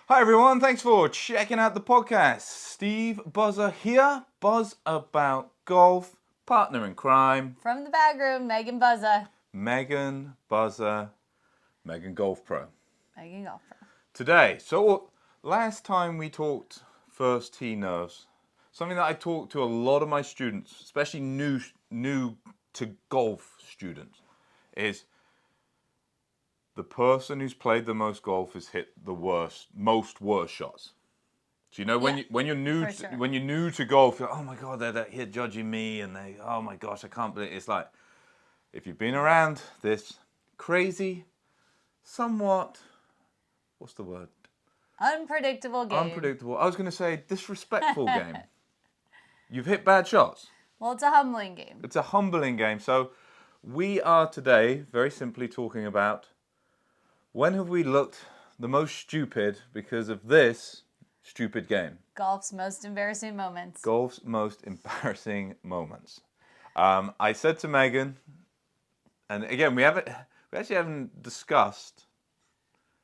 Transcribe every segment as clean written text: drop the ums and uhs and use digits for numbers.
Hi everyone, thanks for checking out the podcast. Steve Buzza here, Buzz about golf, partner in crime. From the bag room, Megan Buzza. Megan Buzza, Megan Golf Pro. Megan Golf Pro. Today, so last time we talked first tee nerves, something that I talk to a lot of my students, especially new to golf students, is the person who's played the most golf has hit the most worst shots. So you know when you're new to golf, you're, oh my god, they're here judging me, and oh my gosh, I can't believe it. It's like if you've been around this crazy, somewhat, what's the word? Unpredictable game. Unpredictable. I was going to say disrespectful game. You've hit bad shots. Well, it's a humbling game. It's a humbling game. So we are today very simply talking about when have we looked the most stupid because of this stupid game. Golf's most embarrassing moments. Golf's most embarrassing moments. I said to Megan, and again, we actually haven't discussed.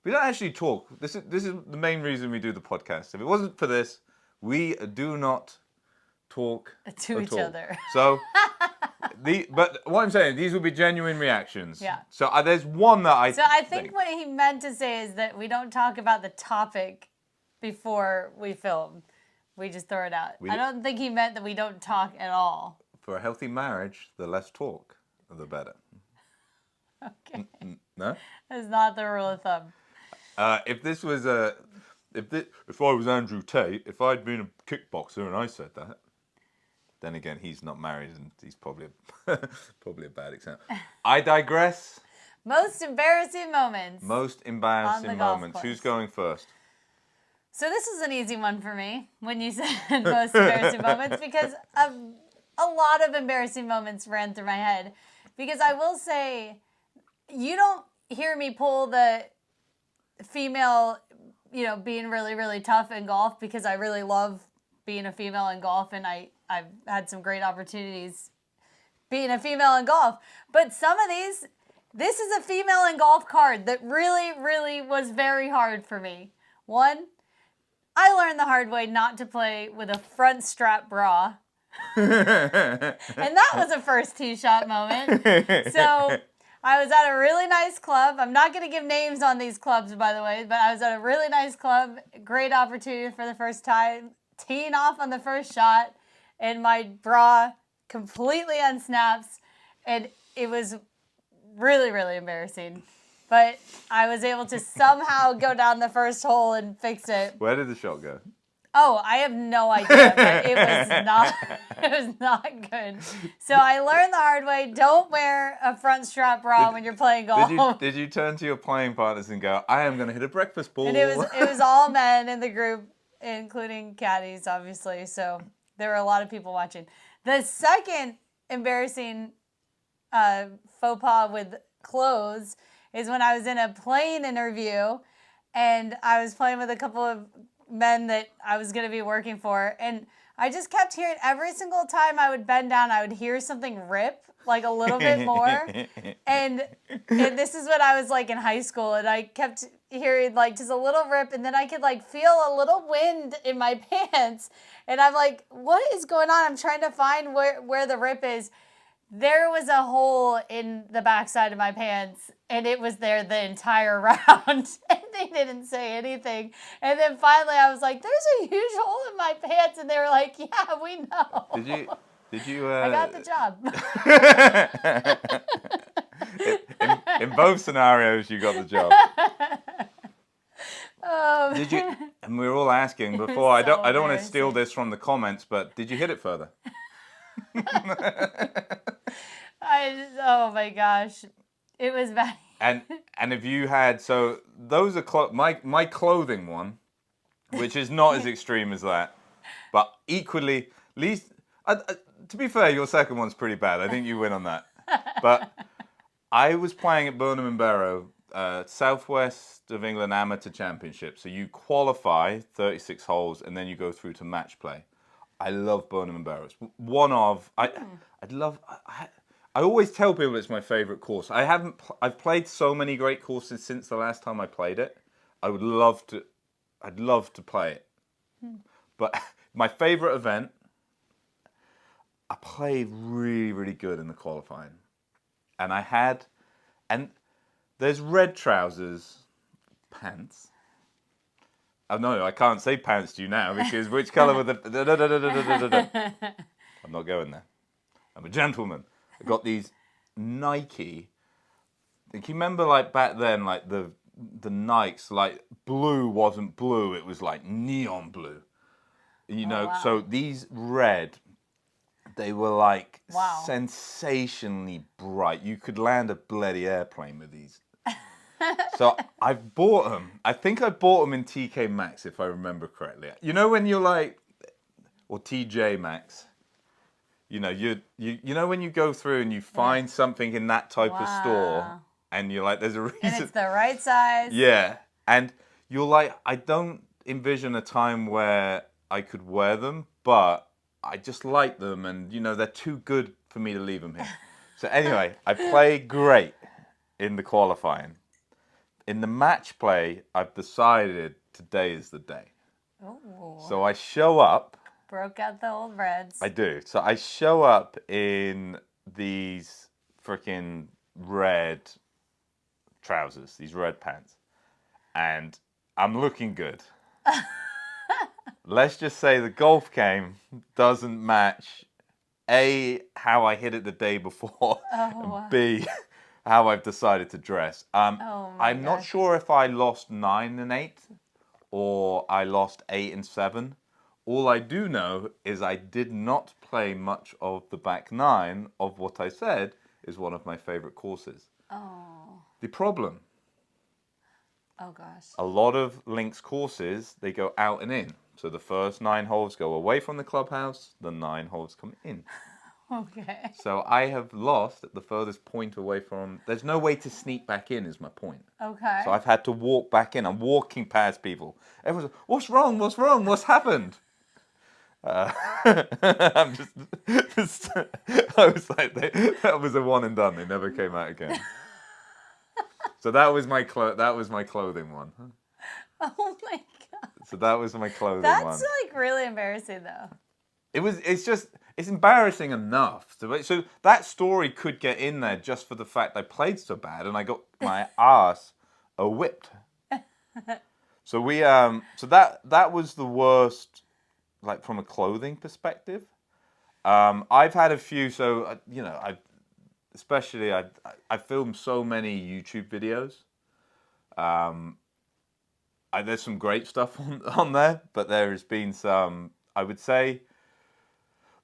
We don't actually talk. This is the main reason we do the podcast. If it wasn't for this, we do not talk to each other. So, but what I'm saying, these will be genuine reactions. Yeah. So there's one that I think what he meant to say is that we don't talk about the topic before we film. We just throw it out. I don't think he meant that we don't talk at all. For a healthy marriage, the less talk, the better. Okay. No? That's not the rule of thumb. If this was if I was Andrew Tate, if I'd been a kickboxer and I said that, then again he's not married and he's probably a bad example. I digress. Most embarrassing moments. Most embarrassing moments. Who's going first? So this is an easy one for me when you said most embarrassing moments because a lot of embarrassing moments ran through my head. Because I will say, you don't hear me pull the female, being really, really tough in golf because I really love being a female in golf and I've had some great opportunities being a female in golf. But some of this is a female in golf card that really, really was very hard for me. One, I learned the hard way not to play with a front strap bra. And that was a first tee shot moment. So I was at a really nice club. I'm not going to give names on these clubs, by the way, but I was at a really nice club. Great opportunity for the first time. Teeing off on the first shot, and my bra completely unsnaps, and it was really, really embarrassing. But I was able to somehow go down the first hole and fix it. Where did the shot go? Oh, I have no idea, but it was not good. So I learned the hard way, don't wear a front strap bra when you're playing golf. Did you turn to your playing partners and go, I am going to hit a breakfast ball? And it was all men in the group, including caddies, obviously. So there were a lot of people watching. The second embarrassing faux pas with clothes is when I was in a plane interview and I was playing with a couple of men that I was going to be working for, and I just kept hearing every single time I would bend down, I would hear something rip like a little bit more. and this is when I was like in high school, and I kept hearing like just a little rip, and then I could like feel a little wind in my pants, and I'm like, what is going on? I'm trying to find where the rip is. There was a hole in the backside of my pants, and it was there the entire round, and they didn't say anything. And then finally I was like, there's a huge hole in my pants, and they were like, yeah, we know. Did you I got the job. in both scenarios, you got the job. Did you? And we were all asking before. I don't want to steal this from the comments, but did you hit it further? Oh my gosh, it was bad. And if you had, so those are my clothing one, which is not as extreme as that, but equally, least to be fair, your second one's pretty bad. I think you win on that. But I was playing at Burnham and Barrow, Southwest of England Amateur Championship. So you qualify 36 holes and then you go through to match play. I love Burnham and Barrow. It's one of I always tell people it's my favorite course. I haven't. I've played so many great courses since the last time I played it. I would love to. I'd love to play it. But my favorite event, I played really, really good in the qualifying, and and there's red trousers, pants. Oh no, I can't say pants to you now because which color were the? I'm not going there. I'm a gentleman. I got these Nike. Can you remember like back then, like the Nikes, like blue wasn't blue, it was like neon blue. You know, wow. so these red, they were like Wow. sensationally bright. You could land a bloody airplane with these. So I've bought them. I think I bought them in TK Maxx, if I remember correctly. You know when you're like, or TJ Maxx. You know, you know when you go through and you find something in that type of store, Wow. and you're like, there's a reason. And it's the right size. Yeah, and you're like, I don't envision a time where I could wear them, but I just like them, and you know they're too good for me to leave them here. So anyway, I played great in the qualifying. In the match play, I've decided today is the day. Ooh. So I show up. Broke out the old reds. I do. So I show up in these freaking red trousers, these red pants, and I'm looking good. Let's just say the golf game doesn't match A, how I hit it the day before, and B, how I've decided to dress. I'm not sure if I lost 9 and 8 or I lost 8 and 7. All I do know is I did not play much of the back 9 of what I said is one of my favorite courses. Oh. The problem, Oh gosh. a lot of links courses, they go out and in. So the first 9 holes go away from the clubhouse, the 9 holes come in. Okay. So I have lost at the furthest point away from. There's no way to sneak back in, is my point. Okay. So I've had to walk back in. I'm walking past people. Everyone's like, what's wrong? What's wrong? What's happened? I'm just I was like, that was a one and done. They never came out again. So that was my clothing one. Oh my god. So that was my clothing That's one. like really embarrassing though. It's embarrassing enough. So that story could get in there just for the fact I played so bad and I got my ass whipped. So that was the worst, like from a clothing perspective. I've had a few, so you know, I filmed so many YouTube videos. There's some great stuff on there, but there has been some. I would say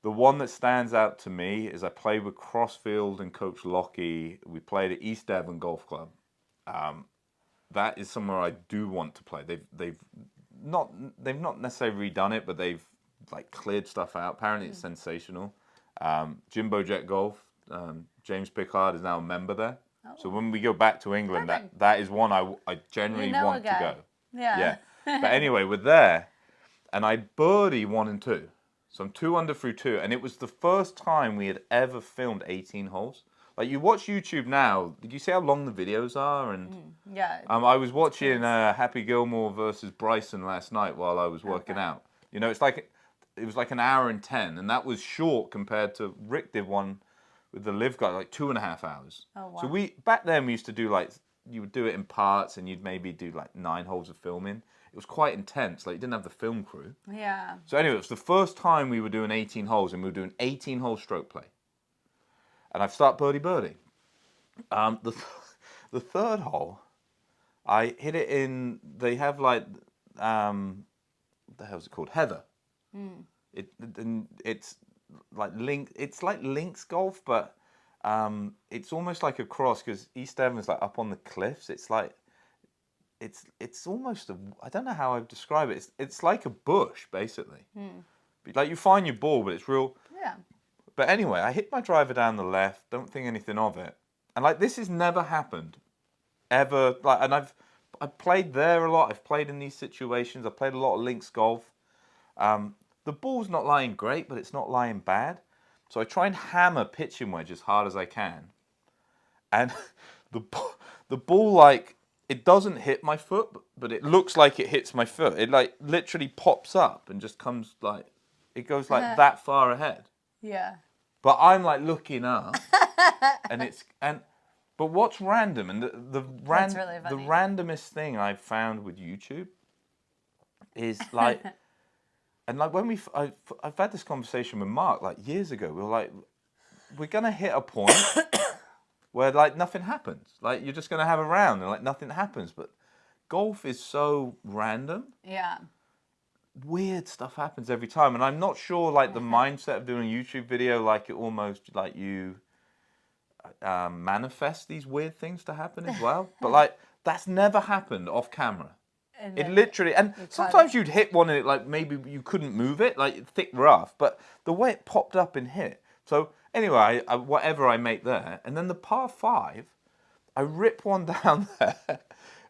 the one that stands out to me is I played with Crossfield and Coach Lockie. We played at East Devon Golf Club. That is somewhere I do want to play. They've not necessarily redone it, but they've like cleared stuff out. Apparently, it's sensational. Jimbo Jet Golf. James Pickard is now a member there. Oh. So when we go back to England, that is one I genuinely want to go. Yeah. But anyway, we're there, and I birdied 1 and 2. So I'm 2 under through 2, and it was the first time we had ever filmed 18 holes. Like you watch YouTube now, did you see how long the videos are? And yeah. I was watching Happy Gilmore versus Bryson last night while I was working out. You know, it was like an hour and 10, and that was short compared to Rick did one with the live guy like 2.5 hours. Oh wow. So back then we used to do like, you would do it in parts, and you'd maybe do like 9 holes of filming. It was quite intense. Like you didn't have the film crew. Yeah. So anyway, it was the first time we were doing 18 holes, and we were doing 18 hole stroke play. And I've started birdie. The third hole, I hit it in. They have like what the hell's it called? Heather. It's like It's like links golf, but it's almost like a cross because East Devon is like up on the cliffs. It's like it's almost I don't know how I describe it. It's like a bush basically. Like you find your ball, but it's real. Yeah. But anyway, I hit my driver down the left. Don't think anything of it. And like this has never happened, ever. Like, and I've played there a lot. I've played in these situations. I've played a lot of links golf. The ball's not lying great, but it's not lying bad. So I try and hammer pitching wedge as hard as I can, and the ball like it doesn't hit my foot, but it looks like it hits my foot. It like literally pops up and just comes like it goes like that far ahead. Yeah. But I'm like looking up, but what's random and That's really the funny. randomest thing I've found with YouTube is like, and like when I've had this conversation with Mark like years ago. We were like, we're gonna hit a point where like nothing happens. Like you're just gonna have a round and like nothing happens. But golf is so random. Yeah. Weird stuff happens every time, and I'm not sure like the mindset of doing a YouTube video, like it almost like you manifest these weird things to happen as well. But like that's never happened off camera. And It then literally, and caught sometimes it. you'd hit one and it like maybe you couldn't move it, like thick rough, but the way it popped up and hit. So anyway, whatever I make there, and then the par 5, I rip one down there.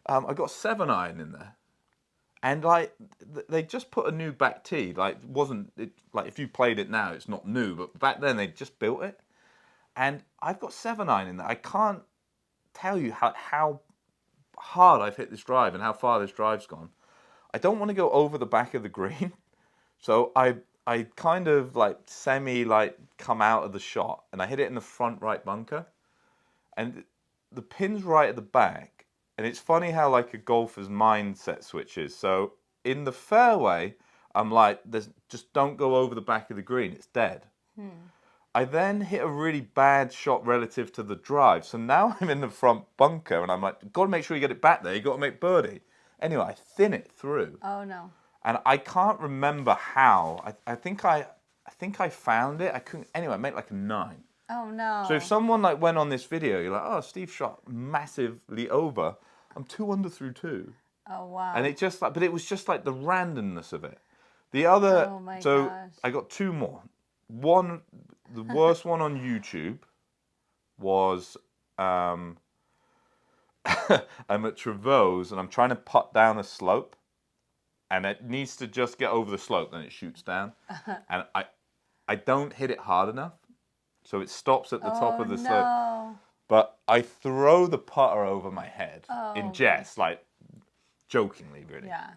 I got 7-iron in there, and like they just put a new back tee. Like wasn't it like if you played it now, it's not new, but back then they just built it, and I've got 7-iron in there. I can't tell you how hard I've hit this drive and how far this drive's gone. I don't want to go over the back of the green, so I kind of like semi like come out of the shot and I hit it in the front right bunker, and the pin's right at the back. And it's funny how like a golfer's mindset switches. So in the fairway, I'm like, there's just don't go over the back of the green. It's dead. I then hit a really bad shot relative to the drive. So now I'm in the front bunker and I'm like, got to make sure you get it back there. You got to make birdie. Anyway, I thin it through. Oh no. And I can't remember how. I think I found it. I couldn't. Anyway, I made like a 9. Oh no. So if someone like went on this video, you're like, oh, Steve shot massively over. I'm 2 under through 2. Oh wow. And it just like, but it was just like the randomness of it. The other, Oh my so gosh. I got 2 more. One, the worst one on YouTube was I'm at Trevose and I'm trying to putt down a slope, and it needs to just get over the slope, then it shoots down, and I don't hit it hard enough, so it stops at the top of the slope. No. But I throw the putter over my head in Oh, jest, like jokingly, really. Yeah.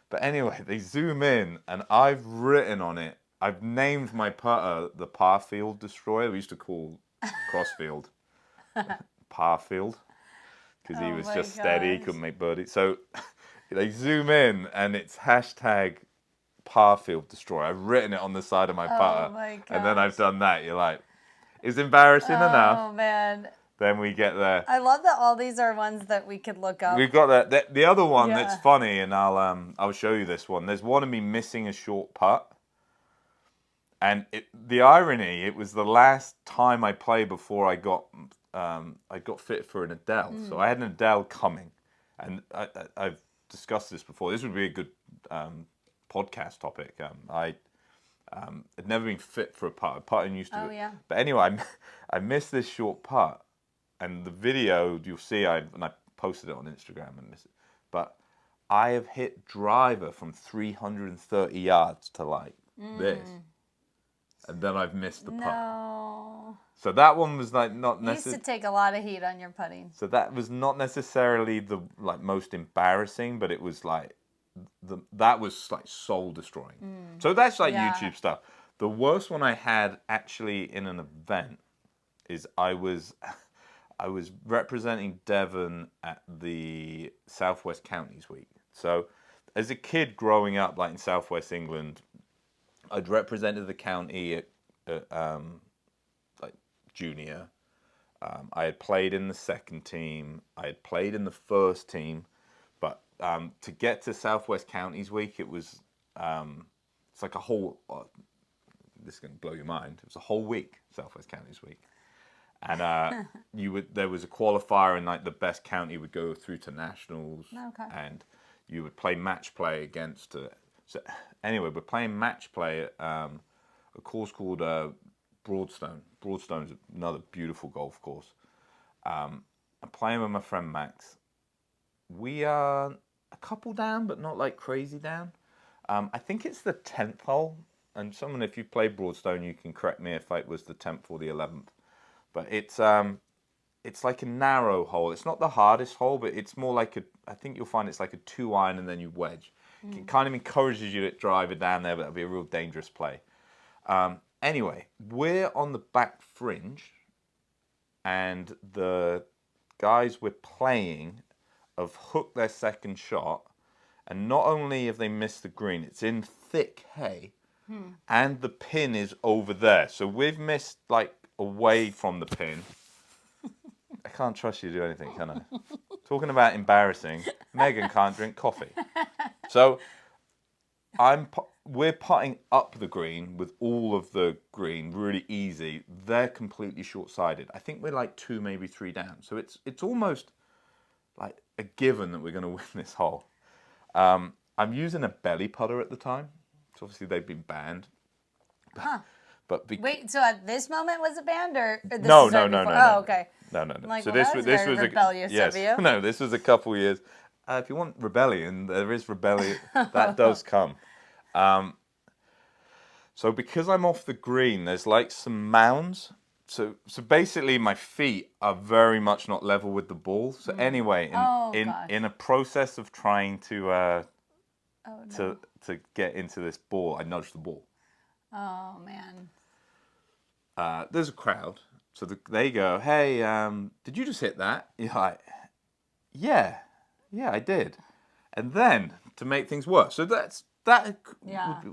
But anyway, they zoom in, and I've written on it. I've named my putter the Parfield Destroyer. We used to call Crossfield Parfield because he Oh was my just steady, gosh. couldn't make birdie. So they zoom in, and it's hashtag Parfield Destroyer. I've written it on the side of my putter, my and then I've gosh. done that. You're like, it's embarrassing enough. Oh man. Then we get there. I love that all these are ones that we could look up. We've got that. The other one that's Yeah. funny, and I'll show you this one. There's one of me missing a short putt, and the irony, it was the last time I played before I got fit for an Adele. So I had an Adele coming, and I've discussed this before. This would be a good podcast topic. I'd never been fit for a putt. Putting used to. Oh, yeah. But anyway, I missed this short putt, and the video you'll see, I posted it on Instagram and this, but I have hit driver from 330 yards to like this, and then I've missed the putt. No. So that one was like not You used to necessarily. take a lot of heat on your putting. So that was not necessarily the like most embarrassing, but it was like that was like soul destroying. So that's like Yeah. YouTube stuff. The worst one I had actually in an event is I was representing Devon at the Southwest Counties Week. So as a kid growing up like in Southwest England, I'd represented the county at like junior. I had played in the second team. I had played in the first team, but to get to Southwest Counties Week, it was it's like a whole. This is going to blow your mind. It was a whole week, Southwest Counties Week, and there was a qualifier, and like the best county would go through to nationals, Okay. and you would play match play against. So anyway, we're playing match play at a course called Broadstone. Broadstone is another beautiful golf course. I'm playing with my friend Max. We are a couple down, but not like crazy down. I think it's the 10th hole, and someone, if you played Broadstone, you can correct me if it was the 10th or the 11th. But it's like a narrow hole. It's not the hardest hole, but it's more like I think you'll find it's like a 2-iron and then you wedge. It kind of encourages you to drive it down there, but it'll be a real dangerous play. Anyway, we're on the back fringe, and the guys we're playing have hooked their second shot, and not only have they missed the green, it's in thick hay, and the pin is over there. So we've missed like away from the pin. I can't trust you to do anything, can I? Talking about embarrassing, Megan can't drink coffee. So we're putting up the green with all of the green, really easy. They're completely short-sided. I think we're like 2, maybe 3 down. So it's almost like a given that we're going to win this hole. I'm using a belly putter at the time. So obviously they've been banned. Wait, so at this moment was it banned, or this No. Oh, okay. No. Like, So well, this that was this very was rebellious yes. of you. No, this was a couple years. If you want rebellion, there is rebellion. That does come. So because I'm off the green, there's like some mounds. So basically, my feet are very much not level with the ball. So anyway, in a process of trying to get into this ball, I nudged the ball. Oh man. There's a crowd, so they go, "Hey, did you just hit that?" You're like, "Yeah, I did." And then to make things worse, so that. Yeah. Would be,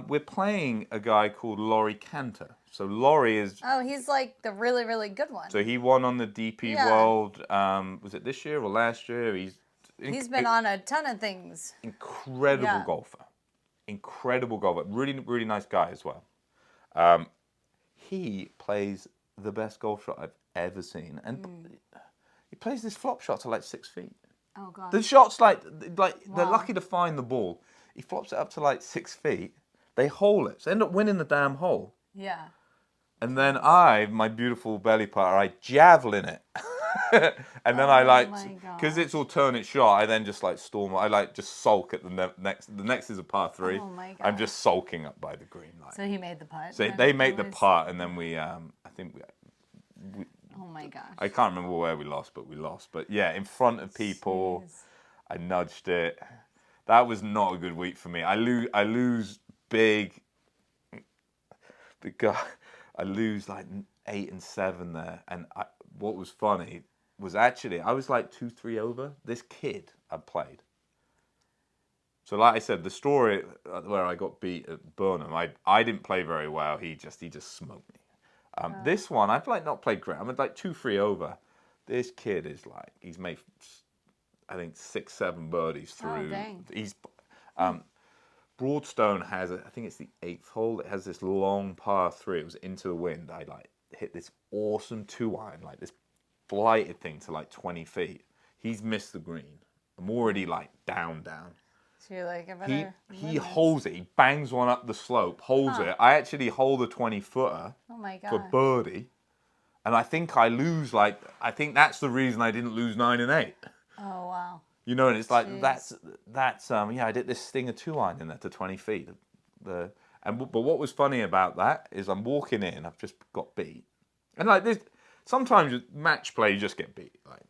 we're playing a guy called Laurie Cantor. So Laurie is. Oh, he's like the really, really good one. So he won on the DP World. Was it this year or last year? He's been on a ton of things. Incredible golfer. Incredible golfer. Really, really nice guy as well. He plays the best golf shot I've ever seen, and he plays this flop shot to like 6 feet. Oh god. The shot's like Wow. They're lucky to find the ball. He flops it up to like 6 feet. They hole it, so they end up winning the damn hole. Yeah. And then my beautiful belly putter, I javelin it. And then I because it's alternate shot, I then just like storm. I like just sulk at the next. The next is a par 3. Oh my god. I'm just sulking up by the green. So he made the putt. So they made the putt, and then I think we. Oh my gosh. I can't remember where we lost, but we lost. But yeah, in front of people, Jeez. I nudged it. That was not a good week for me. I lose big. I lose like 8 and 7 there, and what was funny was actually I was like 2-3 over. This kid had played. So like I said, the story where I got beat at Burnham, I didn't play very well. He just smoked me. This one I've like not played great. I'm like 2-3 over. This kid is like he's made I think 6-7 birdies through. Oh, dang. He's Broadstone has, I think it's the 8th hole. It has this long par 3. It was into the wind. I like hit this awesome 2-iron, like this blighted thing to like 20 feet. He's missed the green. I'm already like down. So you're like, I better. He holds it. He bangs one up the slope, holds it. I actually hold a 20-footer for birdie, and I think I lose. Like I think that's the reason I didn't lose 9 and 8. Oh wow. You know, and it's like Jeez. that's I did this stinger 2-iron in there to 20 feet. But what was funny about that is I'm walking in, I've just got beat, and like this sometimes match play you just get beat. Like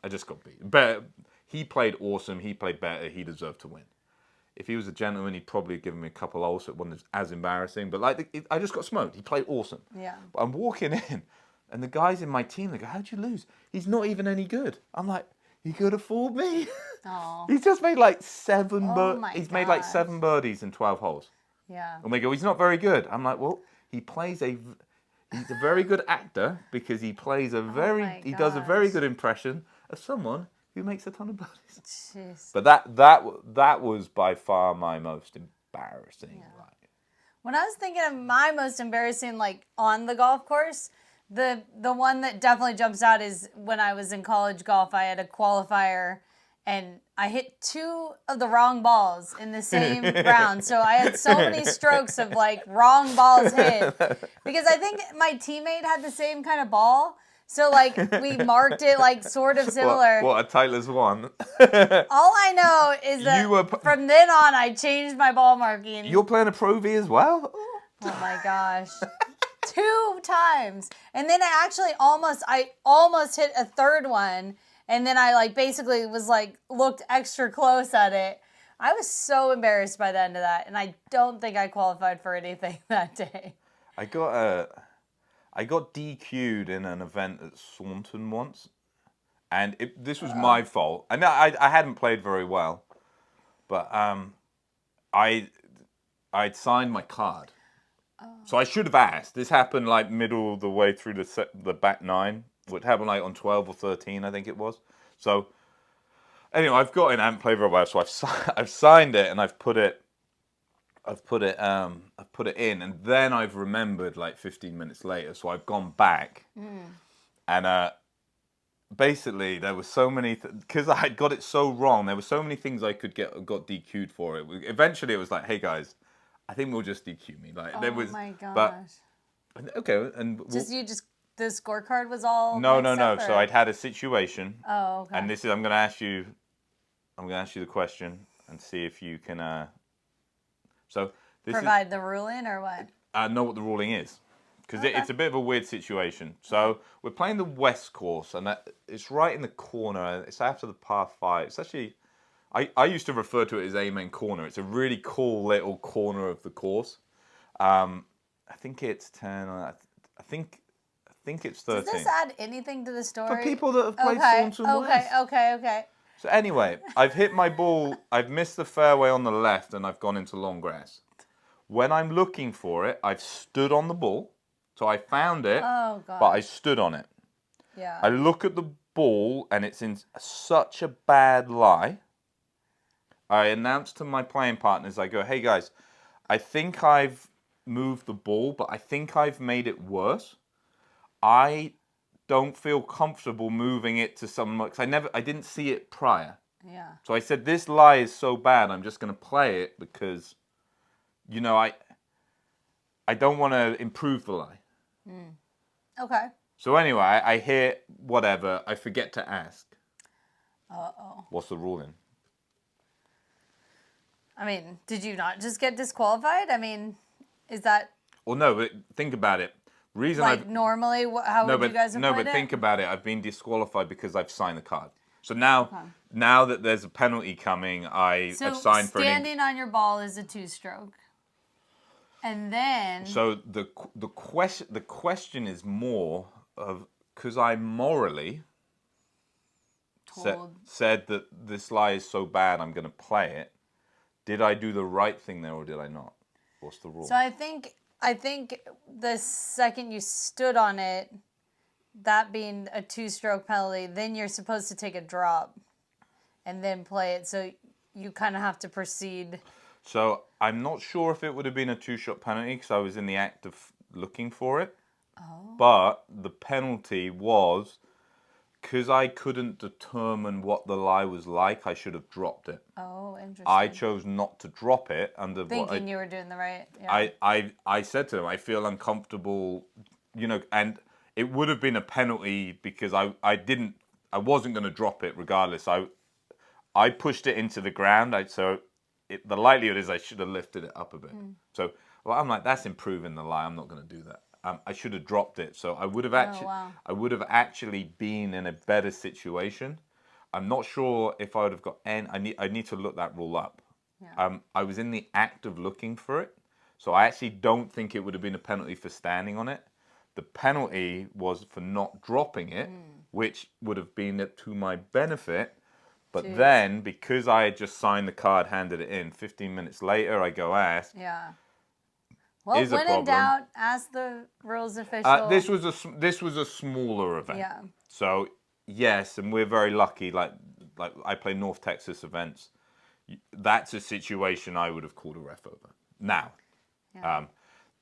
I just got beat. But he played awesome. He played better. He deserved to win. If he was a gentleman, he'd probably give me a couple holes, so it wasn't as embarrassing. But I just got smoked. He played awesome. Yeah. But I'm walking in. And the guys in my team, they go, "How'd you lose? He's not even any good." I'm like, "He could have fooled me." Oh. He's just made like 7 He's made like 7 birdies in 12 holes. Yeah. And they go, "He's not very good." I'm like, "Well, he's a very good actor because he plays he does a very good impression of someone who makes a ton of birdies." Jeez. But that was by far my most embarrassing. Yeah. When I was thinking of my most embarrassing, like on the golf course, the one that definitely jumps out is when I was in college golf. I had a qualifier, and I hit 2 of the wrong balls in the same round. So I had so many strokes of like wrong balls hit because I think my teammate had the same kind of ball. So like we marked it like sort of similar. What a Tyler's one. All I know is that You were from then on I changed my ball marking. You're playing a Pro V as well? Oh my gosh. 2 times. And then I almost hit a third one. And then I like basically was like looked extra close at it. I was so embarrassed by the end of that. And I don't think I qualified for anything that day. I got DQ'd in an event at Saunton once, and this was my fault. And I hadn't played very well, but I'd signed my card, so I should have asked. This happened like middle of the way through the back 9, which happened like on 12 or 13, I think it was. So anyway, I've got in, I haven't played very well, so I've signed it and I've put it in, and then I've remembered like 15 minutes later. So I've gone back, and basically there were so many because I had got it so wrong. There were so many things I could got DQ'd for it. Eventually, it was like, hey guys, I think we'll just DQ me. Like there was, my gosh. but okay, and the scorecard was all no. mixed up, So or? I'd had a situation, Oh, okay. and this is I'm going to ask you the question and see if you can. So this Provide the ruling or what? I know what the ruling is, because it's a bit of a weird situation. So we're playing the West course, and it's right in the corner. It's after the par 5. It's actually, I used to refer to it as Amen Corner. It's a really cool little corner of the course. I think it's 10. I think it's 13. Does this add anything to the story? For people that have played Saunton West. Okay. So anyway, I've hit my ball, I've missed the fairway on the left, and I've gone into long grass. When I'm looking for it, I've stood on the ball. So I found it, but I stood on it. Yeah. I look at the ball, and it's in such a bad lie. I announce to my playing partners, I go, hey guys, I think I've moved the ball, but I think I've made it worse. I don't feel comfortable moving it to someone, because I didn't see it prior. Yeah. So I said, this lie is so bad, I'm just going to play it because, I don't want to improve the lie. Okay. So anyway, I hear whatever, I forget to ask. Uh-oh. What's the ruling? I mean, did you not just get disqualified? I mean, is that... Well, no, but think about it. Reason like normally, how would you guys have played it? think about it. I've been disqualified because I've signed the card. So now that there's a penalty coming, I've signed for standing on your ball is a 2-stroke, and then. So the question is more of, because I morally said that this lie is so bad I'm going to play it. Did I do the right thing there or did I not? What's the rule? So I think the second you stood on it, that being a 2-stroke penalty, then you're supposed to take a drop and then play it. So you kind of have to proceed. So I'm not sure if it would have been a 2-shot penalty because I was in the act of looking for it. Oh. But the penalty was, because I couldn't determine what the lie was like, I should have dropped it. Oh, interesting. I chose not to drop it thinking you were doing the right. Yeah. I said to him, I feel uncomfortable, and it would have been a penalty because I wasn't going to drop it regardless. I pushed it into the ground. The likelihood is I should have lifted it up a bit. So I'm like, that's improving the lie. I'm not going to do that. I should have dropped it. So I would have actually been in a better situation. I'm not sure if I would have got I need to look that rule up. Yeah. I was in the act of looking for it, so I actually don't think it would have been a penalty for standing on it. The penalty was for not dropping it, which would have been to my benefit. But then, because I had just signed the card, handed it in, 15 minutes later, I go ask. Yeah. Well, when in doubt, ask the rules official. This was a smaller event. Yeah. So yes, and we're very lucky. Like I play North Texas events. That's a situation I would have called a ref over. Now,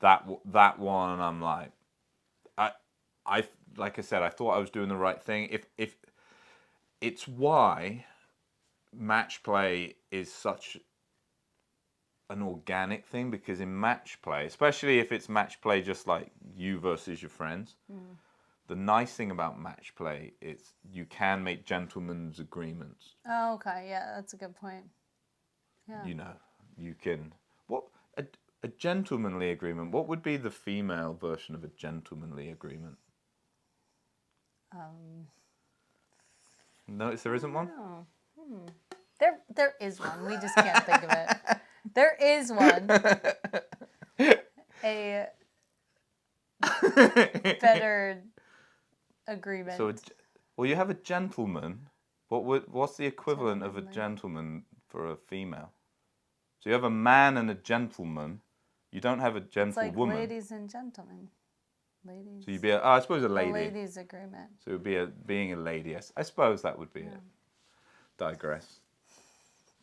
that one, I'm like, I like I said, I thought I was doing the right thing. If it's why match play is such an organic thing, because in match play, especially if it's match play just like you versus your friends, the nice thing about match play is you can make gentlemen's agreements. Oh, okay. Yeah, that's a good point. Yeah. You know, you can a gentlemanly agreement. What would be the female version of a gentlemanly agreement? Notice there isn't one. Oh. There is one. We just can't think of it. There is one. A better agreement. So, well, you have a gentleman. What's the equivalent of a Gentlemanly. gentleman for a female? So you have a man and a gentleman. You don't have a It's like gentlewoman. ladies and gentlemen. Ladies. So you'd be I suppose a A lady. ladies agreement. So it would be being a lady. I suppose that would be it. Digress.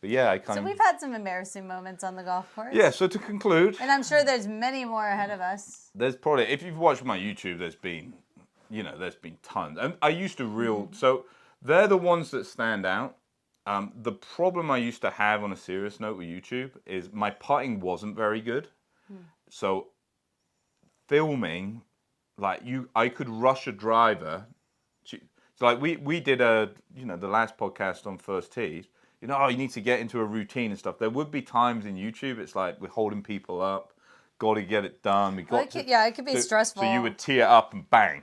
But yeah, I kind So of. we've had some embarrassing moments on the golf course. Yeah. So to conclude, And I'm sure there's many more ahead of us. there's probably, if you've watched my YouTube, there's been tons. And I used to so they're the ones that stand out. The problem I used to have on a serious note with YouTube is my putting wasn't very good. So filming, I could rush a driver. So like we did the last podcast on first tees. You need to get into a routine and stuff. There would be times in YouTube it's like we're holding people up, got to get it done. It could be stressful. So you would tee it up and bang.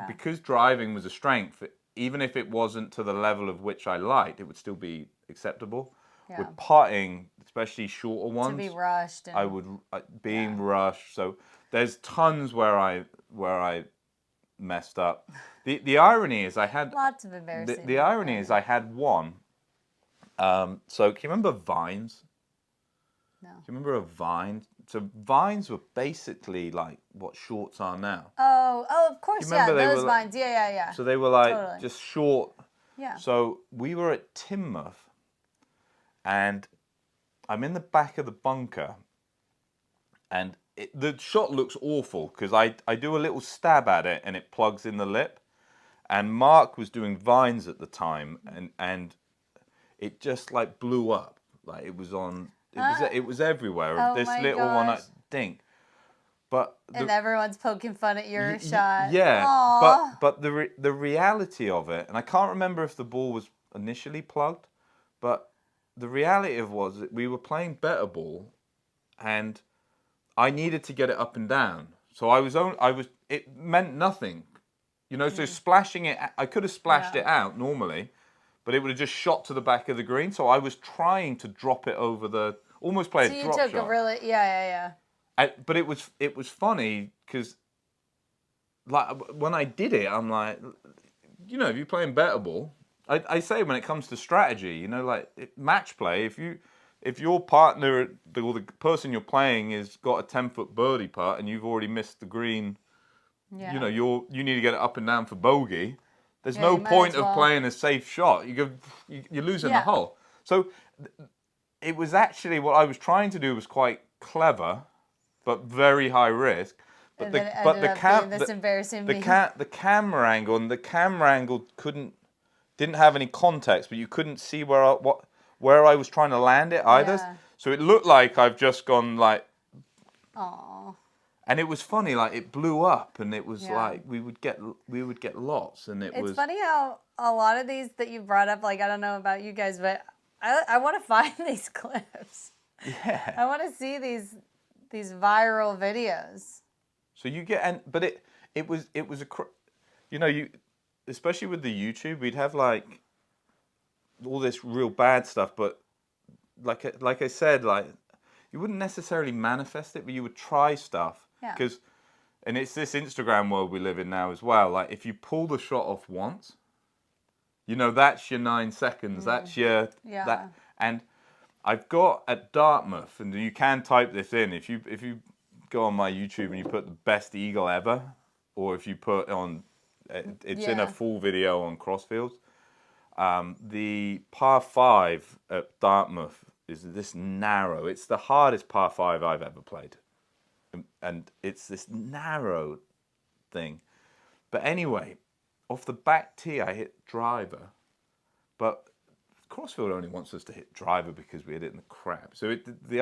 Because driving was a strength, even if it wasn't to the level of which I liked, it would still be acceptable. Yeah. With putting, especially shorter ones, To be rushed. I would being rushed. So there's tons where I messed up. The irony is I had Lots of embarrassing. the irony is I had one. So can you remember Vines? No. Do you remember a Vine? So Vines were basically like what shorts are now. Oh, of course, yeah, remember they those were vines. Yeah. So they were like Totally. just short. Yeah. So we were at Teignmouth, and I'm in the back of the bunker, and the shot looks awful because I do a little stab at it and it plugs in the lip, and Mark was doing Vines at the time, and it just like blew up, like it was on. It was everywhere. Oh this my little one, I gosh. think. But And everyone's poking fun at your shot. yeah, Aww. but the reality of it, and I can't remember if the ball was initially plugged, but the reality of it was that we were playing better ball, and I needed to get it up and down. So it meant nothing, So splashing it, I could have splashed it out normally, but it would have just shot to the back of the green. So I was trying to drop it over almost play So a you drop took shot. a really, yeah. But it was funny because, like, when I did it, I'm like, if you're playing better ball, I say when it comes to strategy, match play, if your partner or the person you're playing has got a 10-foot birdie putt and you've already missed the green, Yeah. you need to get it up and down for bogey. There's Yeah, no you might point as of well. playing a safe shot. You're losing the Yeah. hole. So it was actually what I was trying to do was quite clever, but very high risk. But And then it ended up being this embarrassing the camera angle didn't have any context, but you couldn't see where I was trying to land it either. Yeah. So it looked like I've just gone like. Aww. And it was funny, like it blew up, and it was Yeah. like we would get lots, and It's funny how a lot of these that you brought up, like, I don't know about you guys, but I want to find these clips. Yeah. I want to see these viral videos. So you get but it was especially with the YouTube, we'd have like all this real bad stuff, but like I said, like you wouldn't necessarily manifest it, but you would try stuff. Yeah. And it's this Instagram world we live in now as well. Like if you pull the shot off once, that's your 9 seconds. That's your Yeah. And I've got at Dartmouth, and you can type this in if you go on my YouTube and you put the best eagle ever, or if you put on it's in a Yeah. full video on Crossfields. The par 5 at Dartmouth is this narrow. It's the hardest par 5 I've ever played. And it's this narrow thing. But anyway, off the back tee, I hit driver. But Crossfield only wants us to hit driver because we hit it in the crap. So the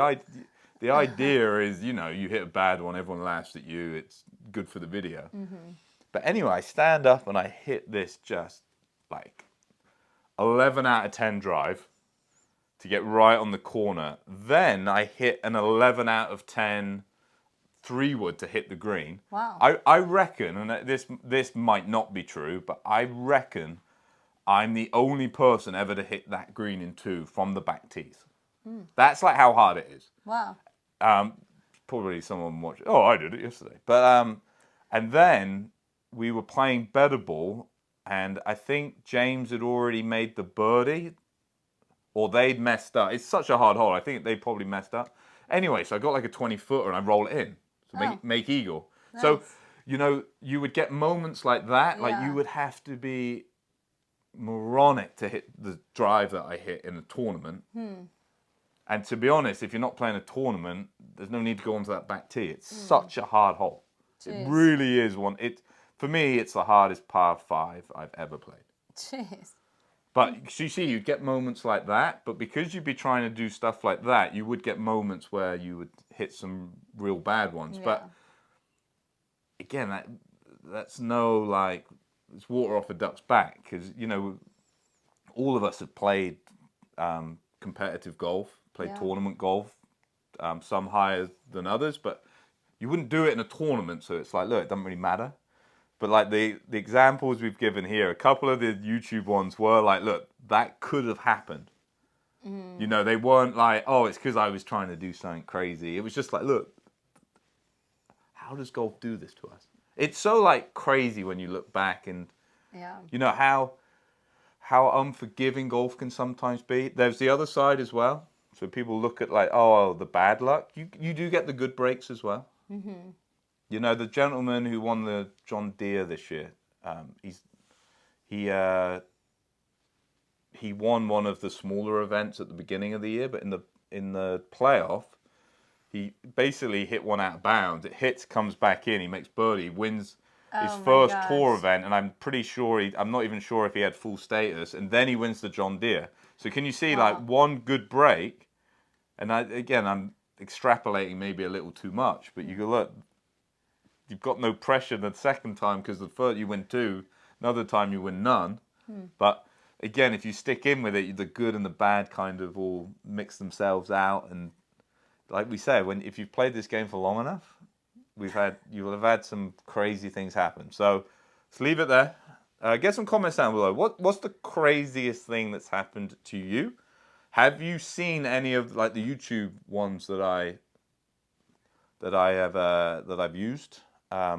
idea is, you hit a bad one, everyone laughs at you. It's good for the video. But anyway, I stand up and I hit this just like 11 out of 10 drive to get right on the corner. Then I hit an 11 out of 10 3-wood to hit the green. Wow. I reckon, and this might not be true, but I reckon I'm the only person ever to hit that green in 2 from the back tees. That's like how hard it is. Wow. Probably someone watched. Oh, I did it yesterday. But and then we were playing better ball, and I think James had already made the birdie, or they'd messed up. It's such a hard hole. I think they probably messed up. Anyway, so I got like a 20-footer and I roll it in to make eagle. Nice. So, you know, you would get moments like that. Like Yeah. you would have to be moronic to hit the drive that I hit in a tournament. And to be honest, if you're not playing a tournament, there's no need to go onto that back tee. It's such a hard hole. Jeez. It really is one. For me, it's the hardest par 5 I've ever played. Jeez. But you see, you get moments like that, but because you'd be trying to do stuff like that, you would get moments where you would hit some real bad ones. Yeah. But again, that's no, like, it's water off a duck's back, because, you know, all of us have played competitive golf, played tournament golf, some higher than others, but you wouldn't do it in a tournament, so it's like, look, it doesn't really matter. But like the examples we've given here, a couple of the YouTube ones were like, look, that could have happened. You know, they weren't like, oh, it's because I was trying to do something crazy. It was just like, look, how does golf do this to us? It's so like crazy when you look back, and you know how unforgiving golf can sometimes be. There's the other side as well. So people look at like, oh, the bad luck. You do get the good breaks as well. You know, the gentleman who won the John Deere this year, he won one of the smaller events at the beginning of the year, but in the playoff, he basically hit one out of bounds. It hits, comes back in, he makes birdie, wins his first tour event, and I'm pretty sure I'm not even sure if he had full status, and then he wins the John Deere. So can you see like one good break, and I'm extrapolating maybe a little too much, but you go, look, you've got no pressure the second time because the first you win 2, another time you win none. But again, if you stick in with it, the good and the bad kind of all mix themselves out. And like we said, if you've played this game for long enough, you will have had some crazy things happen. So let's leave it there. Get some comments down below. What's the craziest thing that's happened to you? Have you seen any of like the YouTube ones that I've used? I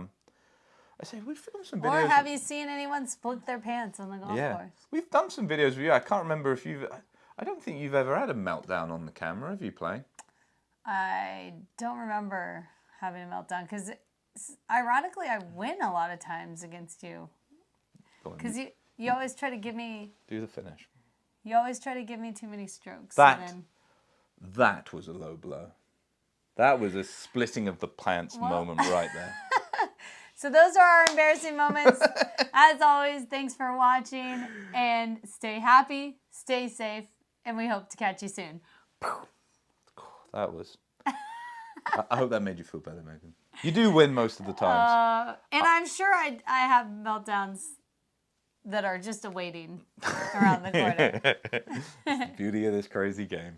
say we've filmed some videos. Or have you seen anyone split their pants on the golf course? We've done some videos with you. I can't remember if I don't think you've ever had a meltdown on the camera. Have you playing? I don't remember having a meltdown because, ironically, I win a lot of times against you. Because you always try to give me. Do the finish. You always try to give me too many strokes. That was a low blow. That was a splitting of the pants moment right there. So those are our embarrassing moments. As always, thanks for watching, and stay happy, stay safe, and we hope to catch you soon. That was... I hope that made you feel better, Megan. You do win most of the times. And I'm sure I have meltdowns that are just awaiting around the corner. It's the beauty of this crazy game.